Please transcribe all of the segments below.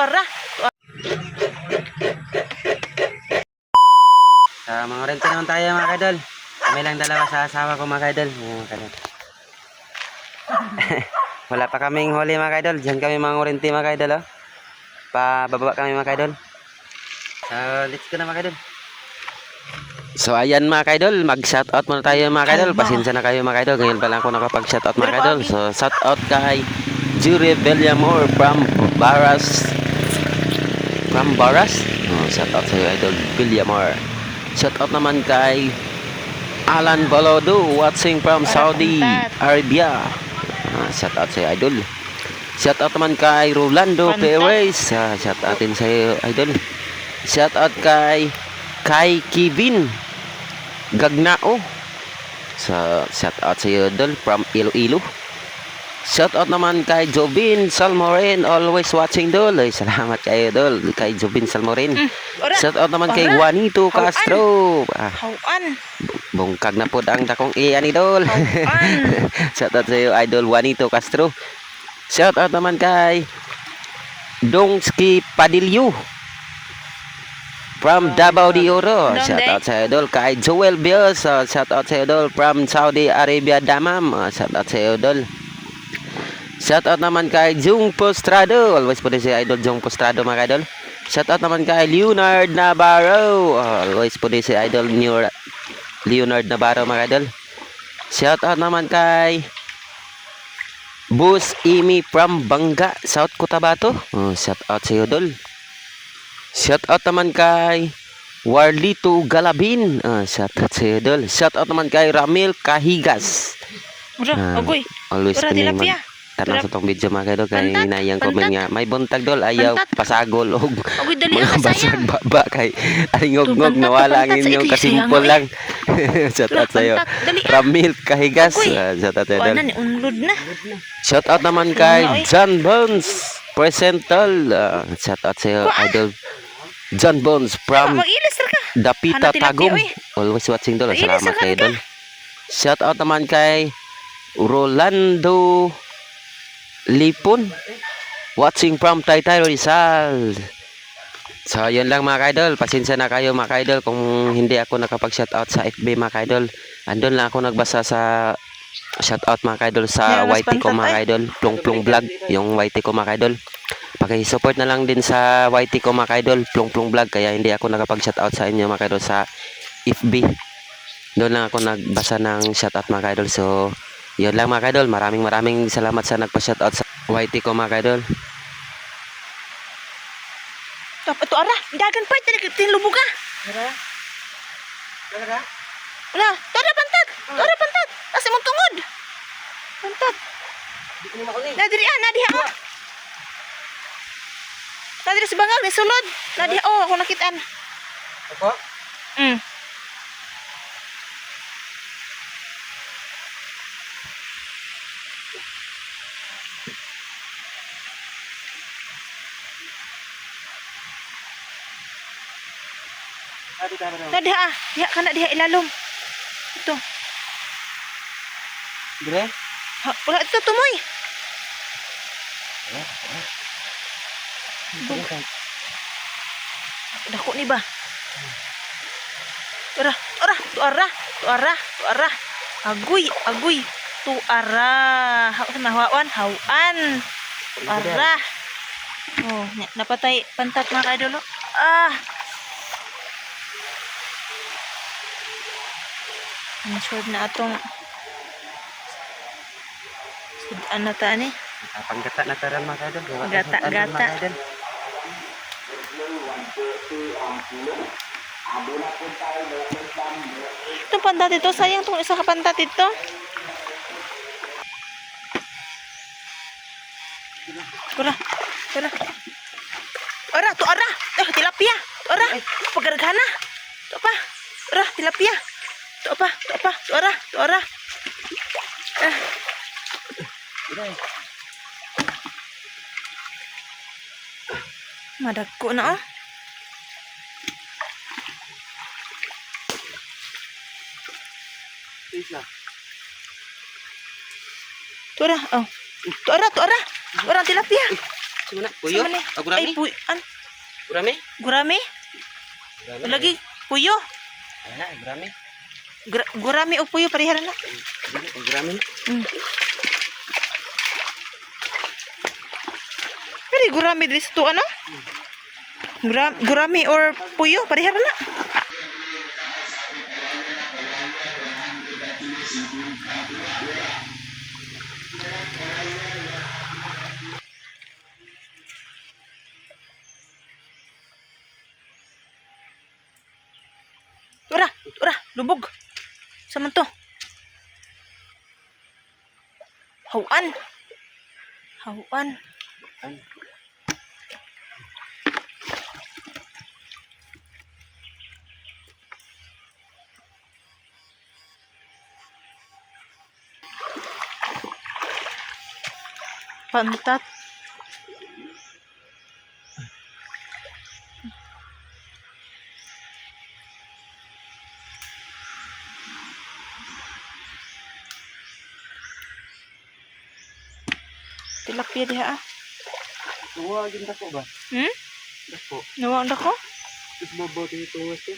tuara. Sa mga rente naman tayo mga kaidol. Kami lang dalawa sa asawa ko mga kaidol. Mga kaidol. Wala pa kaming huli mga kaidol. Diyan kami mga rente mga kaidol. Oh. Pababa kami mga kaidol. So let's go na mga kaidol. So ayan mga kaidol, mag-shoutout muna tayo mga kaidol. Pasensya na kayo mga kaidol. Ngayon pa lang ako nakapag-shoutout mga kaidol. So shoutout kay Jury Villamor from Baras. From Baras? Oh, shoutout sa iyo idol Villamor. Shoutout naman kay Alan Balodo watching from Saudi Arabia. Shoutout sa iyo idol. Shoutout naman kay Rolando Perez. Shoutout din sa iyo idol. Shoutout kay Kevin Gagnao. Shoutout sa iyo idol from Iloilo. Shoutout naman kay Jobin Salmoren, always watching dol. Ay, salamat kayo dol kay Jobin Salmoren. Shoutout naman kay Juanito Castro. Hauan. Bungkag na po ang dakong iyan idol. Shoutout sa iyo idol Juanito Castro. Shoutout naman kay Dongski Padillo from Davao de Oro. Shoutout sa idol kay Joel Bios. Shoutout sa idol from Saudi Arabia Damam. Shoutout sa idol. Shoutout naman kay Jung Postrado. Always po din si idol Jung Postrado mga idol. Shoutout naman kay Leonard Navarro. Always po din si idol Leonard Navarro mga idol. Shoutout naman kay Boss Imi from Bangga, South Cotabato. Shoutout sa idol. Shoutout naman kay Warlito Galabin. Shoutout sa idol. Shoutout naman kay Ramil Kahigas. Agoy. Always po din tanong sa tong video mga kaidol kay inayang comment nga may buntag dol ayaw pasagol og mga basag baba kay aringog-ngog nawala ang inyong kasimpol lang. Shout out sa iyo Ramil Kahigas. Shout out sa idol. Shout out naman kay John Bones Presental. Shout out sa iyo idol John Bones from Dapita Tagum. Always watching dol. Salamat kay idol. Shout out naman kay Rolando Lipon watching from Taytay Rizal. So yun lang mga kaidol, pasensya na kayo mga kaidol kung hindi ako nakapag-shoutout sa FB mga kaidol. Andun lang ako nagbasa sa shoutout mga kaidol sa YT ko mga kaidol, Plong Plong Vlog, yung YT ko mga kaidol. Paki-support na lang din sa YT ko mga kaidol, Plong Plong Vlog, kaya hindi ako nakapag-shoutout sa inyo mga kaidol sa FB. Doon lang ako nagbasa ng shoutout mga kaidol. So yun lang mga kaidol, maraming salamat sa nagpa-shoutout sa YT ko mga kaidol. Ito ara, dagan pa tinlubog ka. Wala, tora pantat. Tora pantat. Kasi mong tungod. Pantat. Nadiri nadiha mo. Nadiri si bangal ni sulod. Nadiha ako nakitaan. Ako? Nadiha diha kana diha ilalom. Ito. Dire? Wala ito tumoy. Dako ni ba? Tuara. Agoy. Tuara. Hawan. Tuara. Oh, napatay pantat mga kaidol. Sure na atong sudan na ta ni. Panggata na taran mga kaidol. Gata. Itong pantat ito, sayang itong isa ka pantat ito. Ora. Tuara. Tilapia. Tuara. Pagargana. Ito pa. Ora, tilapia. Tuara. Madagko na Tuara. Tuara tilapia. Sino na? Puyo? Sama ni. O gurami? Ay, puyo. Gurami? Gurami? Gurami. Lagi, puyo. Ay na, gurami. Gurami o puyo, pariharan na. Gurami. Pero gurami dito to ano? Gurami or puyo, pariharan na. Ura, lubog. Sama to. Hawan. Pantat. Tilapia diha ah. Tuwa, ginta ko ba? Dako. Nawang ko? Tapos babaw dito ito.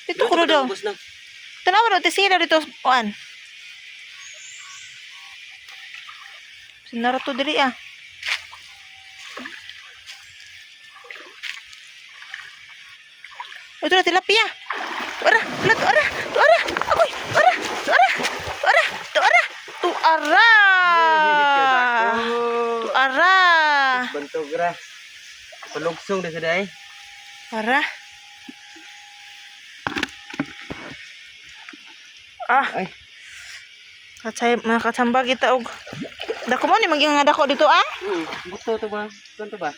Dito ko daw. Tanawa daw, tisira dito. Kuan. Sinara to diri ah. Ito na tilapia. Ora, ora. Agoy, ora. Tuara. Bantog ra. Palugsong na sa day. Ora. Ay. Makatambag kita og dako mo ni maging nga dako dito ah. Buto to ba? Kanto ba?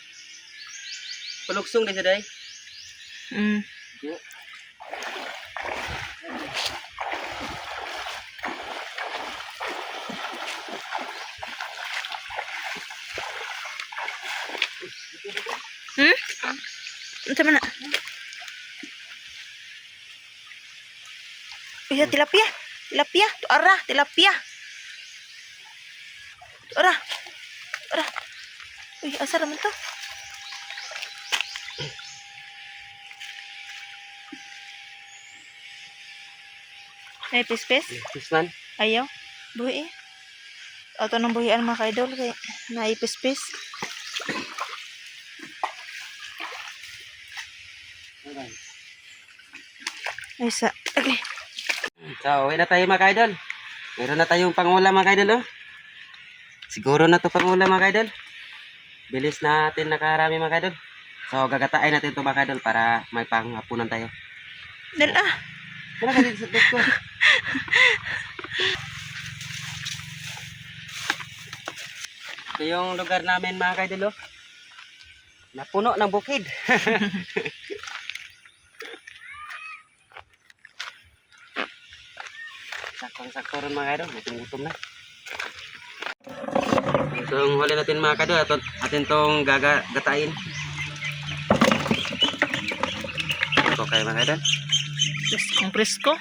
Palugsong na sa day. Unsa man na? Iya tilapia. Tuara, tilapia. Tuara. Uy, asa naman to? Ay, pis-pis? Pisman. Ayaw. Buhi eh. Ato nang buhian mga ka-idol kay naipis-pis. Ay, okay. So, uwi na tayo mga ka-idol. Meron na tayong pangulam mga ka-idol, oh. Siguro na to pangulam mga ka-idol. Bilis natin nakarami mga ka-idol. So, gagatain natin ito mga ka-idol para may panghapunan tayo. Dala. Kaya ka dito sa dito ko. Ito yung lugar namin mga ka-idol, oh. Napuno ng bukid. Saktong-sakto rin mga ka-idol. Gutom na. Ito yung huli natin mga ka-idol. Atin itong gagatain. Ito kayo mga ka-idol. Ang presko.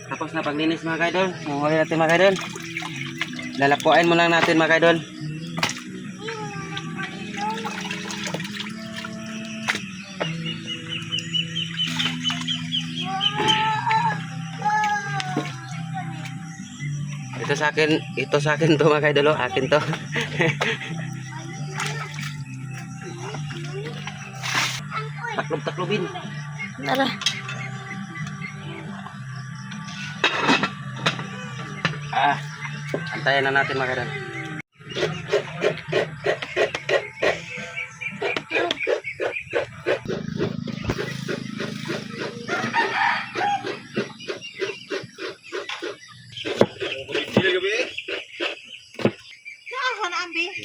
Tapos na paglinis mga ka-idol. Yung huli natin mga ka-idol. Lalapuin mo lang natin mga ka-idol. Ito sa akin to mga kaidolo, akin to. Taklob-taklobin. Tara. Antayin na natin mga kaidolo.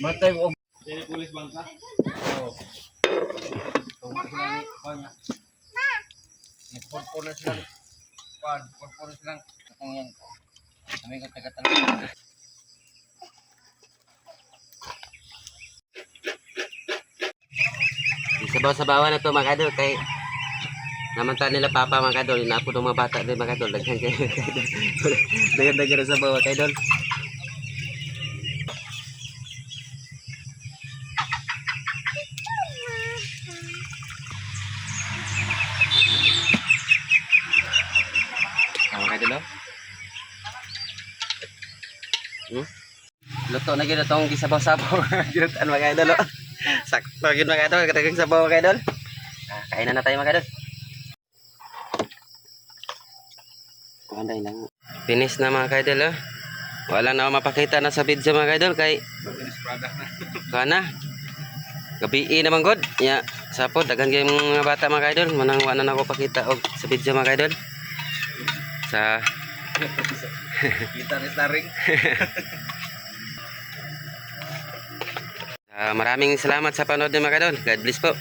Matay mo. Dili pulis bangka. Oh. Nagpurpunas lang. Purpunas lang. Katong yan. Kami ko taga-taga. Sabaw-sabawan na to mga kadol kay namanta nila papa mga kadol. Inapo ng mga bata din mga kadol. Daghan kayo. Daghan-daghan sa bawah kadol. luto na gid tong gisabaw-sabaw. Ginutan mga idol. Oh. Sakto gid mga idol, katagang sabaw mga idol. Kainan na tayo mga idol. Kuhanday lang. Finish na mga idol. Oh. Wala na ako mapakita na sa video mga idol kay kana. Gabi naman god. Ya, sapod daghang gyud mga bata mga idol, manang wala na ako pakita og sa video mga idol. Sa Kita ni Staring. maraming salamat sa panood niyo mga idol. God bless po.